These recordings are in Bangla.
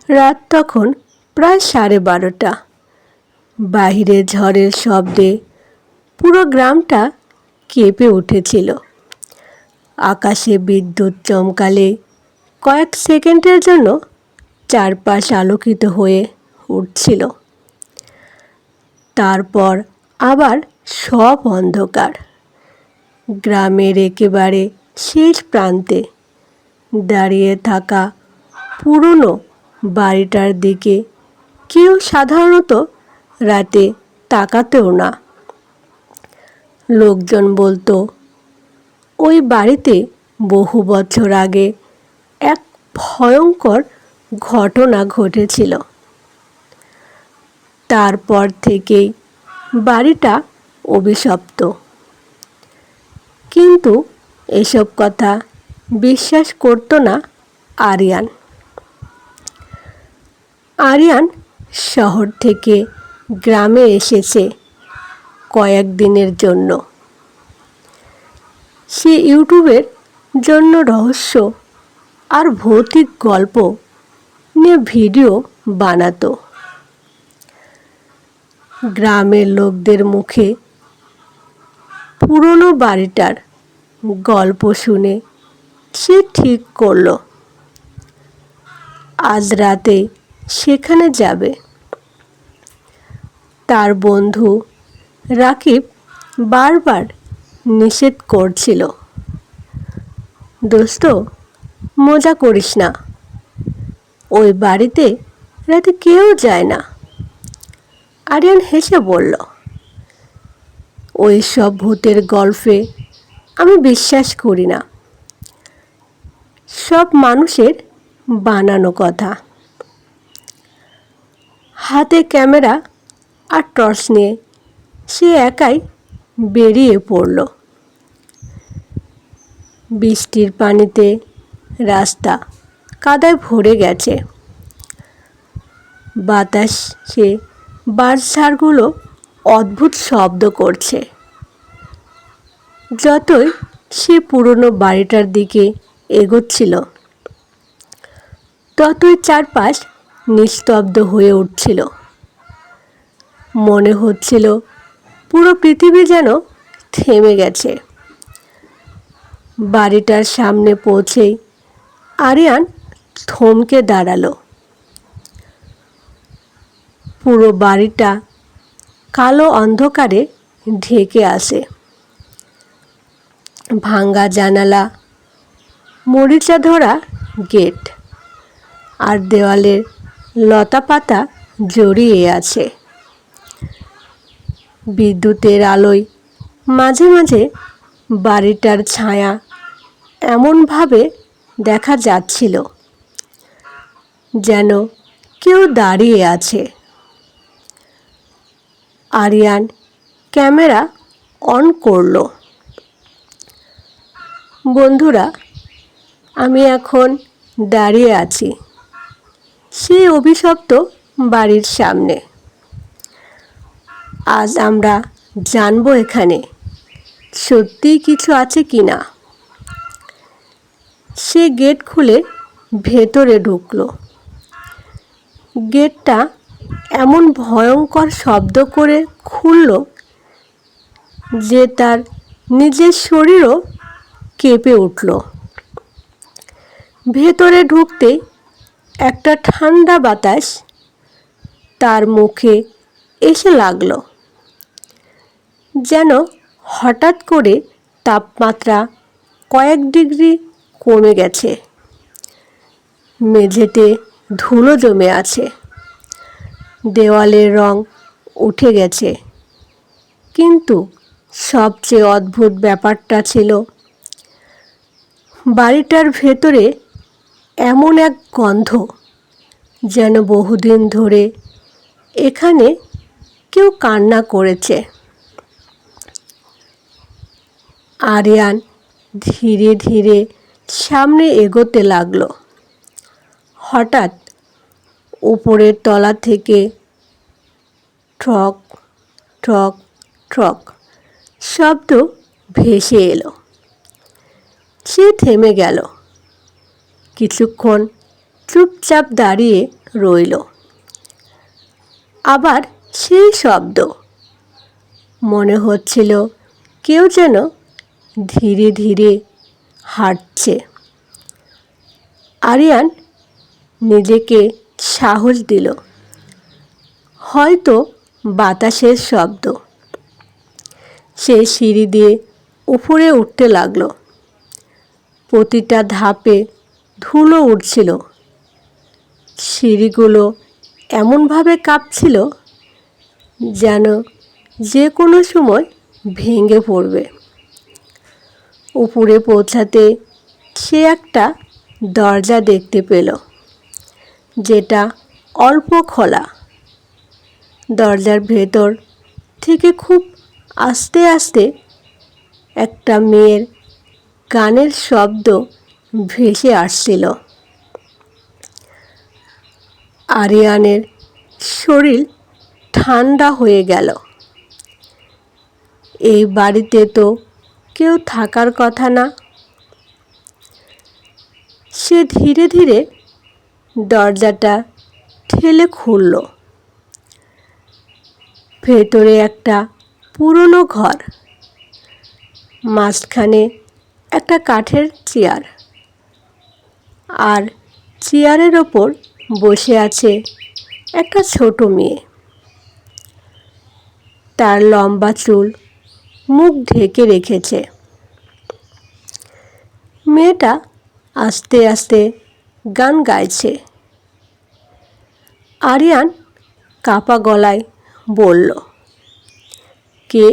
রাত তখন প্রায় 12:30। বাহিরে ঝড়ের শব্দে পুরো গ্রামটা কেঁপে উঠেছিল। আকাশে বিদ্যুৎ চমকালে কয়েক সেকেন্ডের জন্য চারপাশ আলোকিত হয়ে উঠছিল। তারপর আবার সব অন্ধকার। গ্রামের একেবারে শেষ প্রান্তে দাঁড়িয়ে থাকা পুরনো বাড়িটার দিকে কেউ সাধারণত রাতে তাকাতেও না। লোকজন বলতো ওই বাড়িতে বহু বছর আগে এক ভয়ঙ্কর ঘটনা ঘটেছিল। তারপর থেকেই বাড়িটা অভিশপ্ত। কিন্তু এসব কথা বিশ্বাস করতো না আরিয়ান। আরিয়ান শহর থেকে গ্রামে এসেছে কয়েকদিনের জন্য। সে ইউটিউবের জন্য রহস্য আর ভৌতিক গল্প নিয়ে ভিডিও বানাতো। গ্রামের লোকদের মুখে পুরনো বাড়িটার গল্প শুনে সে ঠিক করলো আজ রাতে সেখানে যাবে। তার বন্ধু রাকিব বারবার নিষেধ করছিল, দোস্ত মজা করিস না, ওই বাড়িতে রাতে কেউ যায় না। আরিয়ান হেসে বলল, ওই সব ভূতের গল্পে আমি বিশ্বাস করি না, সব মানুষের বানানো কথা। হাতে ক্যামেরা আর টর্চ নিয়ে সে একাই বেরিয়ে পড়ল। বৃষ্টির পানিতে রাস্তা কাদায় ভরে গেছে। বাতাসে বাঁশঝাড়গুলো অদ্ভুত শব্দ করছে। যতই সে পুরনো বাড়িটার দিকে এগোচ্ছিল ততই চারপাশ নিস্তব্ধ হয়ে উঠছিল। মনে হচ্ছিল পুরো পৃথিবী যেন থেমে গেছে। বাড়িটার সামনে পৌঁছেই আরিয়ান থমকে দাঁড়ালো। পুরো বাড়িটা কালো অন্ধকারে ঢেকে আসে। ভাঙ্গা জানালা, মরিচা ধরা গেট আর দেওয়ালের লতাপাতা জড়িয়ে আছে। বিদ্যুতের আলোয় মাঝে মাঝে বাড়িটার ছায়া এমনভাবে দেখা যাচ্ছিল যেন কেউ দাঁড়িয়ে আছে। আরিয়ান ক্যামেরা অন করলো। বন্ধুরা, আমি এখন দাঁড়িয়ে আছি সেই অভিশপ্ত বাড়ির সামনে। আজ আমরা জানবো এখানে সত্যিই কিছু আছে কি না। সে গেট খুলে ভেতরে ঢুকলো। গেটটা এমন ভয়ঙ্কর শব্দ করে খুলল যে তার নিজের শরীরও কেঁপে উঠল। ভেতরে ঢুকতেই একটা ঠান্ডা বাতাস তার মুখে এসে লাগলো, যেন হঠাৎ করে তাপমাত্রা কয়েক ডিগ্রি কমে গেছে। মেঝেতে ধুলো জমে আছে, দেওয়ালের রং উঠে গেছে। কিন্তু সবচেয়ে অদ্ভুত ব্যাপারটা ছিল বাড়িটার ভেতরে এমন এক গন্ধ যেন বহুদিন ধরে এখানে কেউ কান্না করেছে। আরিয়ান ধীরে ধীরে সামনে এগোতে লাগলো। হঠাৎ উপরের তলা থেকে ঠক ঠক ঠক শব্দ ভেসে এলো। সে থেমে গেল। কিছুক্ষণ চুপচাপ দাঁড়িয়ে রইল। আবার সেই শব্দ, মনে হচ্ছিল কেউ যেন ধীরে ধীরে হাঁটছে। আরিয়ান নিজেকে সাহস দিল, হয়তো বাতাসের শব্দ। সে সিঁড়ি দিয়ে উপরে উঠতে লাগলো। প্রতিটা ধাপে ধুলো উঠছিল। সিঁড়িগুলো এমনভাবে কাঁপছিল যেন যে কোনো সময় ভেঙে পড়বে। উপরে পৌঁছাতে সে একটা দরজা দেখতে পেল, যেটা অল্প খোলা। দরজার ভেতর থেকে খুব আস্তে আস্তে একটা মেয়ের গানের শব্দ ভেসে আসছিল। আরিয়ানের শরীর ঠান্ডা হয়ে গেল। এই বাড়িতে তো কেউ থাকার কথা না। সে ধীরে ধীরে দরজাটা ঠেলে খুলল। ভেতরে একটা পুরনো ঘর। মাঝখানে একটা কাঠের চেয়ার, আর চেয়ারের ওপর বসে আছে একটা ছোট মেয়ে। তার লম্বা চুল মুখ ঢেকে রেখেছে। মেয়েটা আস্তে আস্তে গান গাইছে। আরিয়ান কাঁপা গলায় বলল, কে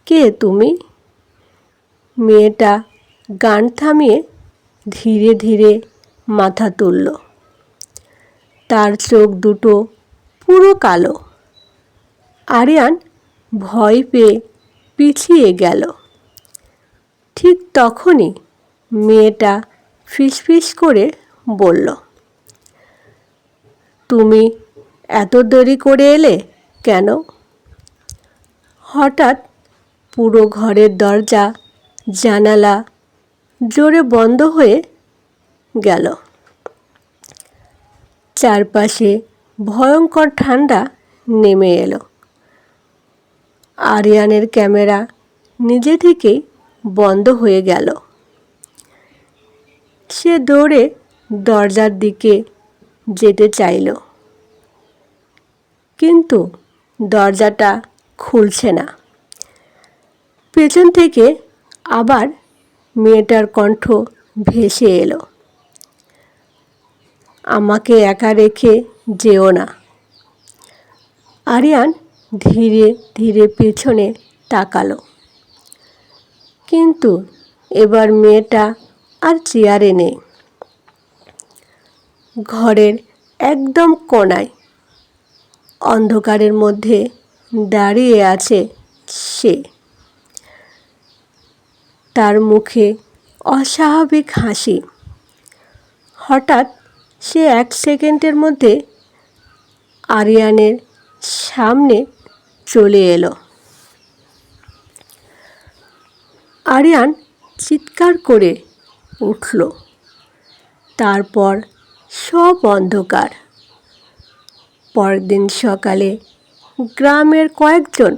কে তুমি? মেয়েটা গান থামিয়ে ধীরে ধীরে মাথা তুলল। তার চোখ দুটো পুরো কালো। আরিয়ান ভয় পেয়ে পিছিয়ে গেল। ঠিক তখনই মেয়েটা ফিসফিস করে বলল, তুমি এত দেরি করে এলে কেন? হঠাৎ পুরো ঘরের দরজা জানালা জোরে বন্ধ হয়ে গেল। চারপাশে ভয়ঙ্কর ঠান্ডা নেমে এলো। আরিয়ানের ক্যামেরা নিজে থেকেই বন্ধ হয়ে গেল। সে দৌড়ে দরজার দিকে যেতে চাইল, কিন্তু দরজাটা খুলছে না। পেছন থেকে আবার মেয়েটার কণ্ঠ ভেসে এলো, আমাকে একা রেখে যেও না। আরিয়ান ধীরে ধীরে পেছনে তাকালো, কিন্তু এবার মেয়েটা আর চেয়ারে নেই। ঘরের একদম কোণায় অন্ধকারের মধ্যে দাঁড়িয়ে আছে সে। তার মুখে অস্বাভাবিক হাসি। হঠাৎ সে 1 সেকেন্ডের মধ্যে আরিয়ানের সামনে চলে এলো। আরিয়ান চিৎকার করে উঠল। তারপর সব অন্ধকার। পরদিন সকালে গ্রামের কয়েকজন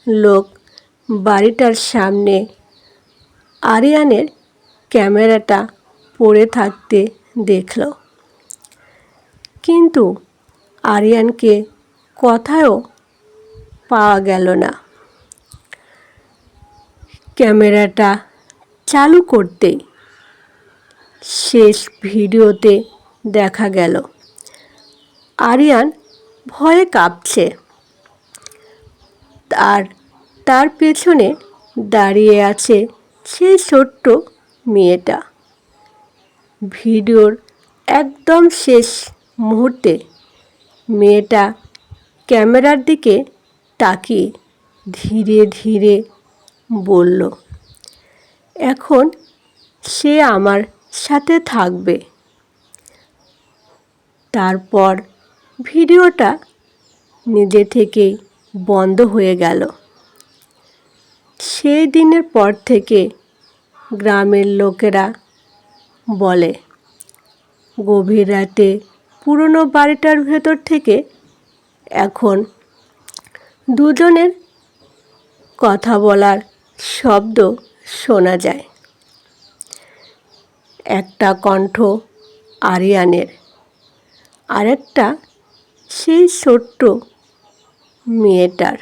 লোক বাড়িটার সামনে আরিয়ানের ক্যামেরাটা পড়ে থাকতে দেখল, কিন্তু আরিয়ানকে কোথাও পাওয়া গেল না। ক্যামেরাটা চালু করতেই শেষ ভিডিওতে দেখা গেল আরিয়ান ভয়ে কাঁপছে, আর তার পেছনে দাঁড়িয়ে আছে সেই ছোট্ট মেয়েটা। ভিডিওর একদম শেষ মুহূর্তে মেয়েটা ক্যামেরার দিকে তাকিয়ে ধীরে ধীরে বলল, এখন সে আমার সাথে থাকবে। তারপর ভিডিওটা নিজে থেকেই বন্ধ হয়ে গেল। সেই দিনের পর থেকে গ্রামের লোকেরা বলে, গভীর রাতে পুরনো বাড়িটার ভেতর থেকে এখন দুজনের কথা বলার শব্দ শোনা যায়। একটা কণ্ঠ আরিয়ানের, আরেকটা সেই ছোট্ট মেয়েটার।